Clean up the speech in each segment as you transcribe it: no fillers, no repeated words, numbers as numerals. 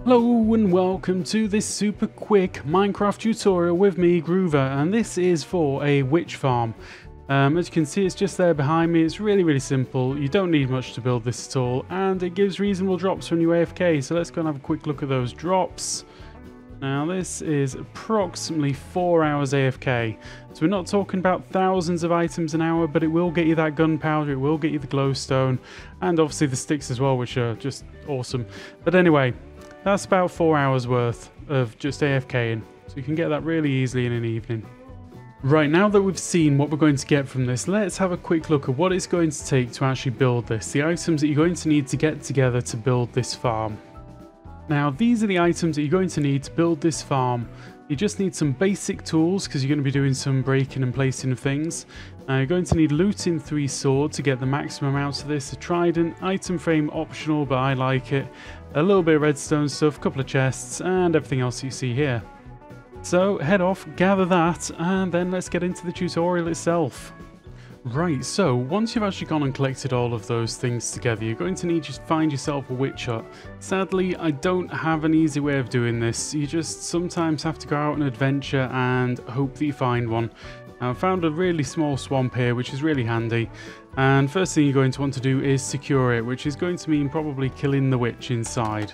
Hello and welcome to this super quick Minecraft tutorial with me, Groover, and this is for a witch farm. As you can see, it's just there behind me. It's really simple. You don't need much to build this at all, and it gives reasonable drops when you AFK. So let's go and have a quick look at those drops. Now this is approximately 4 hours AFK. So we're not talking about thousands of items an hour, but it will get you that gunpowder, it will get you the glowstone, and obviously the sticks as well, which are just awesome. But anyway, that's about 4 hours worth of just AFKing. So you can get that really easily in an evening. Right, now that we've seen what we're going to get from this, let's have a quick look at what it's going to take to actually build this. The items that you're going to need to get together to build this farm. Now, these are the items that you're going to need to build this farm. You just need some basic tools because you're going to be doing some breaking and placing of things. You're going to need loot in 3 sword to get the maximum out of this. A trident, item frame optional, but I like it. A little bit of redstone stuff, a couple of chests, and everything else you see here. So head off, gather that, and then let's get into the tutorial itself. Right, so once you've actually gone and collected all of those things together, you're going to need to find yourself a witch hut. Sadly, I don't have an easy way of doing this. You just sometimes have to go out on an adventure and hope that you find one. Now, I found a really small swamp here, which is really handy. And first thing you're going to want to do is secure it, which is going to mean probably killing the witch inside,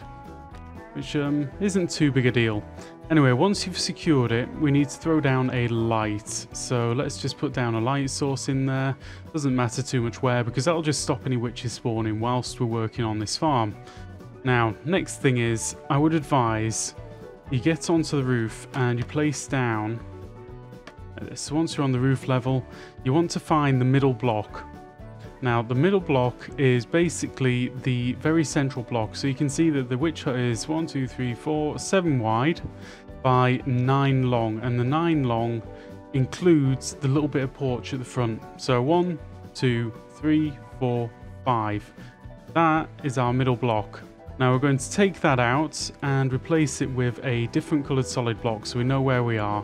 which isn't too big a deal. Anyway, once you've secured it, we need to throw down a light. So let's just put down a light source in there. Doesn't matter too much where, because that'll just stop any witches spawning whilst we're working on this farm. Now, next thing is, I would advise you get onto the roof and you place down. So once you're on the roof level, you want to find the middle block. Now, the middle block is basically the very central block. So you can see that the witch hut is 1, 2, 3, 4, 7 wide by 9 long. And the 9 long includes the little bit of porch at the front. So 1, 2, 3, 4, 5. That is our middle block. Now we're going to take that out and replace it with a different coloured solid block so we know where we are.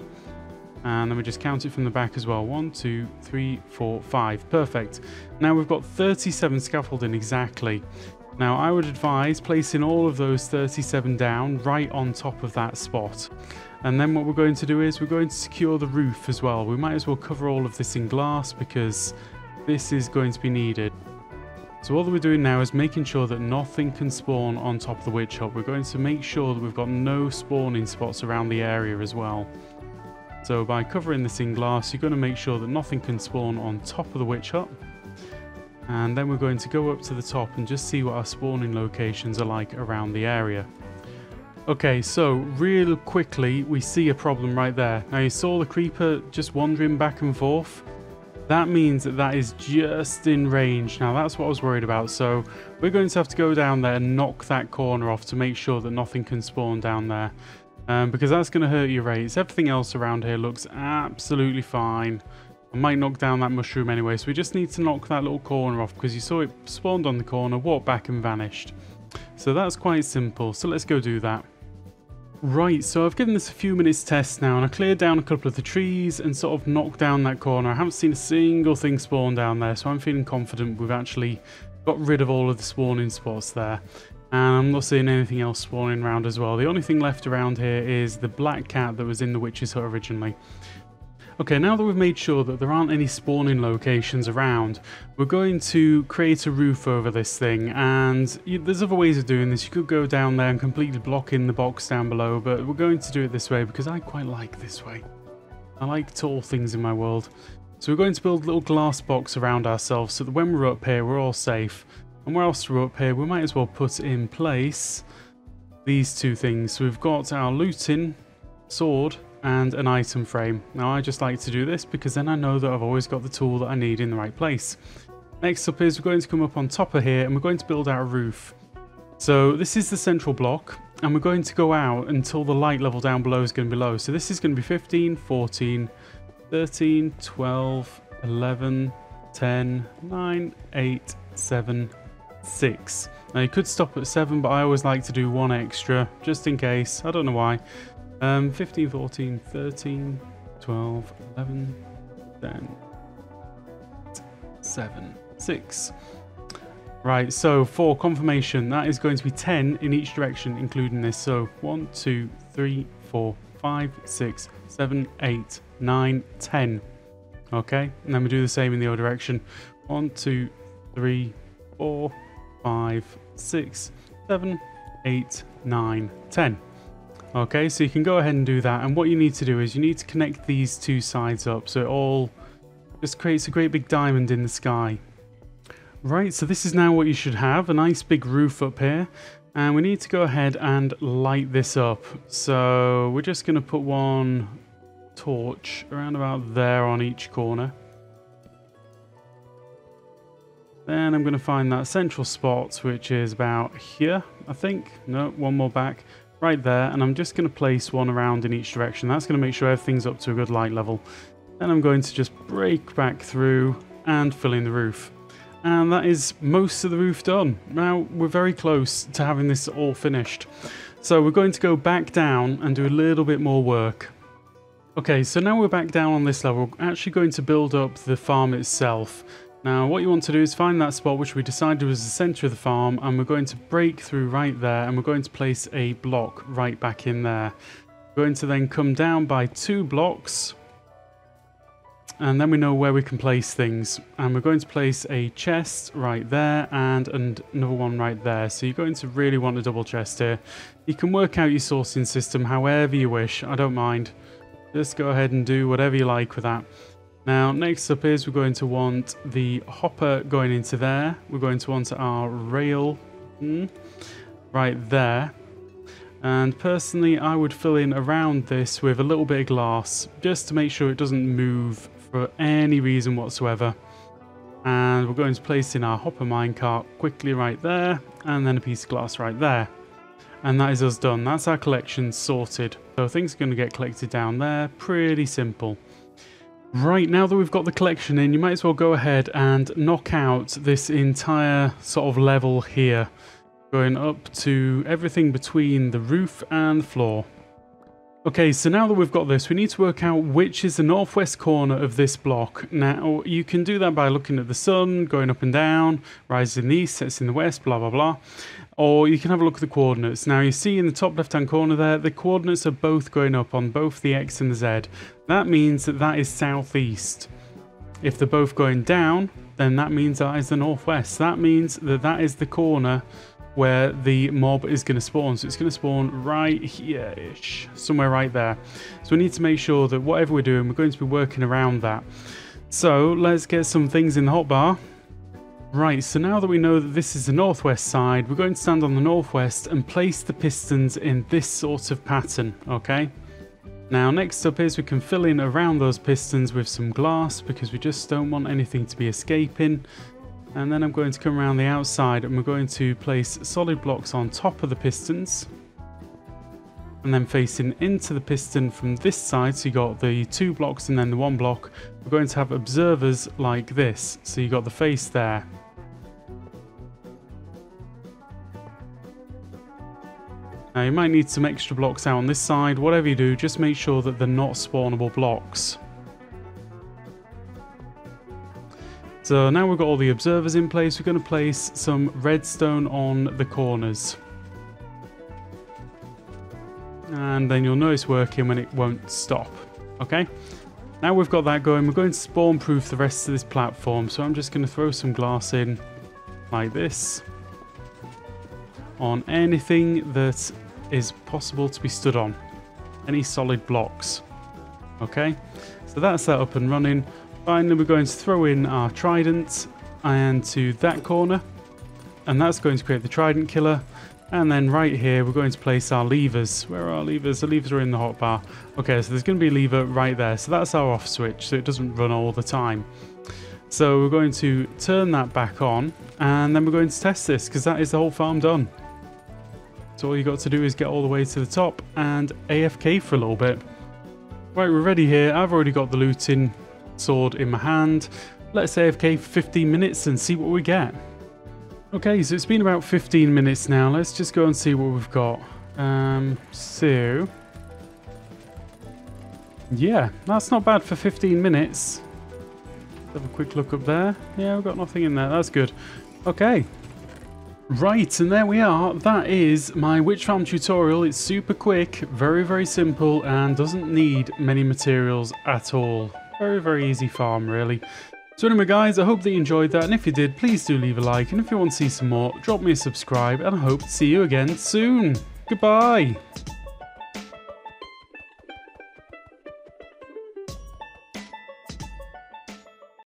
And then we just count it from the back as well. 1, 2, 3, 4, 5. Perfect. Now we've got 37 scaffolding exactly. Now I would advise placing all of those 37 down right on top of that spot. And then what we're going to do is we're going to secure the roof as well. We might as well cover all of this in glass because this is going to be needed. So all that we're doing now is making sure that nothing can spawn on top of the witch hut. We're going to make sure that we've got no spawning spots around the area as well. So by covering this in glass, you're going to make sure that nothing can spawn on top of the witch hut. And then we're going to go up to the top and just see what our spawning locations are like around the area. Okay, so real quickly, we see a problem right there. Now you saw the creeper just wandering back and forth. That means that that is just in range. Now that's what I was worried about. So we're going to have to go down there and knock that corner off to make sure that nothing can spawn down there. Because that's going to hurt your rates. Everything else around here looks absolutely fine. I might knock down that mushroom anyway, so we just need to knock that little corner off because you saw it spawned on the corner, walked back and vanished. So that's quite simple, so let's go do that. Right, so I've given this a few minutes test now and I cleared down a couple of the trees and sort of knocked down that corner. I haven't seen a single thing spawn down there, so I'm feeling confident we've actually got rid of all of the spawning spots there. And I'm not seeing anything else spawning around as well. The only thing left around here is the black cat that was in the witch's hut originally. Okay, now that we've made sure that there aren't any spawning locations around, we're going to create a roof over this thing. And there's other ways of doing this. You could go down there and completely block in the box down below, but we're going to do it this way because I quite like this way. I like tall things in my world. So we're going to build a little glass box around ourselves so that when we're up here, we're all safe. And whilst we're up here, we might as well put in place these two things. So we've got our looting sword and an item frame. Now I just like to do this because then I know that I've always got the tool that I need in the right place. Next up is we're going to come up on top of here and we're going to build our roof. So this is the central block and we're going to go out until the light level down below is going to be low. So this is going to be 15, 14, 13, 12, 11, 10, 9, 8, 7, 6. Now you could stop at 7, but I always like to do one extra just in case. I don't know why. 15, 14, 13, 12, 11, 10, 7, 6. Right, so for confirmation, that is going to be 10 in each direction, including this. So 1, 2, 3, 4, 5, 6, 7, 8, 9, 10. Okay, and then we do the same in the other direction. 1, 2, 3, 4, 5, 6, 7, 8, 9, 10. Okay, so you can go ahead and do that. And what you need to do is you need to connect these two sides up so it all just creates a great big diamond in the sky. Right, so this is now what you should have, a nice big roof up here. And we need to go ahead and light this up. So we're just going to put one torch around about there on each corner. Then I'm going to find that central spot, which is about here, I think. No, one more back. Right there, and I'm just going to place one around in each direction. That's going to make sure everything's up to a good light level. Then I'm going to just break back through and fill in the roof. And that is most of the roof done. Now we're very close to having this all finished. So we're going to go back down and do a little bit more work. Okay, so now we're back down on this level. We're actually going to build up the farm itself. Now what you want to do is find that spot which we decided was the center of the farm, and we're going to break through right there, and we're going to place a block right back in there. We're going to then come down by 2 blocks, and then we know where we can place things. And we're going to place a chest right there and another one right there. So you're going to really want a double chest here. You can work out your sourcing system however you wish, I don't mind. Just go ahead and do whatever you like with that. Now, next up is we're going to want the hopper going into there. We're going to want our rail right there. And personally, I would fill in around this with a little bit of glass, just to make sure it doesn't move for any reason whatsoever. And we're going to place in our hopper minecart quickly right there, and then a piece of glass right there. And that is us done. That's our collection sorted. So things are going to get collected down there. Pretty simple. Right, now that we've got the collection in, you might as well go ahead and knock out this entire sort of level here, going up to everything between the roof and the floor. Okay, so now that we've got this, we need to work out which is the northwest corner of this block. Now, you can do that by looking at the sun, going up and down, rises in the east, sets in the west, blah, blah, blah. Or you can have a look at the coordinates. Now, you see in the top left-hand corner there, the coordinates are both going up on both the X and the Z. That means that that is southeast. If they're both going down, then that means that is the northwest. That means that that is the corner where the mob is going to spawn. So it's going to spawn right here-ish, somewhere right there. So we need to make sure that whatever we're doing, we're going to be working around that. So let's get some things in the hotbar. Right, so now that we know that this is the northwest side, we're going to stand on the northwest and place the pistons in this sort of pattern, okay? Now next up is we can fill in around those pistons with some glass, because we just don't want anything to be escaping. And then I'm going to come around the outside and we're going to place solid blocks on top of the pistons. And then facing into the piston from this side, so you got the 2 blocks and then the 1 block, we're going to have observers like this. So you got the face there. Now you might need some extra blocks out on this side. Whatever you do, just make sure that they're not spawnable blocks. So now we've got all the observers in place, we're going to place some redstone on the corners. And then you'll know it's working when it won't stop. Okay? Now we've got that going, we're going to spawn proof the rest of this platform. So I'm just going to throw some glass in like this on anything that is possible to be stood on. Any solid blocks. Okay? So that's that up and running. Finally, we're going to throw in our trident and to that corner, and that's going to create the trident killer. And then right here we're going to place our levers. Where are our levers? The levers are in the hotbar. Okay, so there's going to be a lever right there, so that's our off switch, so it doesn't run all the time. So we're going to turn that back on, and then we're going to test this, because that is the whole farm done. So all you got to do is get all the way to the top and AFK for a little bit. Right, we're ready here. I've already got the looting sword in my hand. Let's AFK for 15 minutes and see what we get. Okay, so it's been about 15 minutes now. Let's just go and see what we've got. So yeah, that's not bad for 15 minutes. Have a quick look up there. Yeah, we've got nothing in there. That's good. Okay, Right, and there we are. That is my witch farm tutorial. It's super quick, very, very simple, and doesn't need many materials at all. Very, very easy farm, really. So anyway, guys, I hope that you enjoyed that, and if you did, please do leave a like, and if you want to see some more, drop me a subscribe, and I hope to see you again soon. Goodbye!